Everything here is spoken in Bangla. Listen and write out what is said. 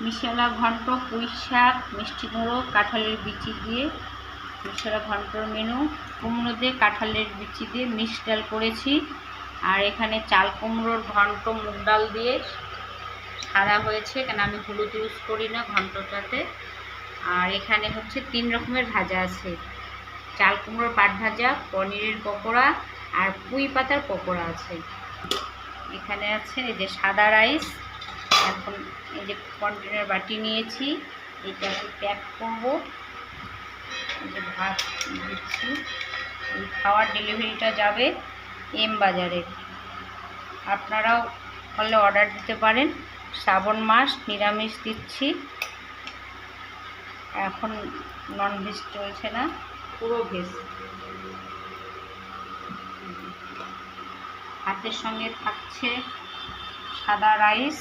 মিশালা ঘন্ট, পুঁই শাক, মিষ্টি কুমড়ো, কাঁঠালের বিচি দিয়ে মিশালা ঘন্টর মেনু। কুমড়ো দিয়ে কাঁঠালের বিচি দিয়ে মিক্স ডাল করেছি। আর এখানে চাল কুমড়োর ঘন্ট মুগ ডাল দিয়ে সাদা হয়েছে, কেন আমি হলুদ ইউজ করি না ঘন্টটাতে। আর এখানে হচ্ছে 3 রকমের ভাজা আছে, চাল কুমড়োর পাট ভাজা, পনিরের পকোড়া আর পুঁই পাতার পকোড়া আছে। এখানে আছে এই যে সাদা রাইস। এখন এই যে কন্টেনার বাটি নিয়েছি, এইটাকে প্যাক করবো। এই যে ভাত দিচ্ছি, এই খাওয়ার ডেলিভারিটা যাবে এম বাজারে। আপনারাও হলে অর্ডার দিতে পারেন। শ্রাবণ মাস, নিরামিষ দিচ্ছি, এখন ননভেজ চলছে না, পুরো ভেজ। ভাতের সঙ্গে থাকছে সাদা রাইস,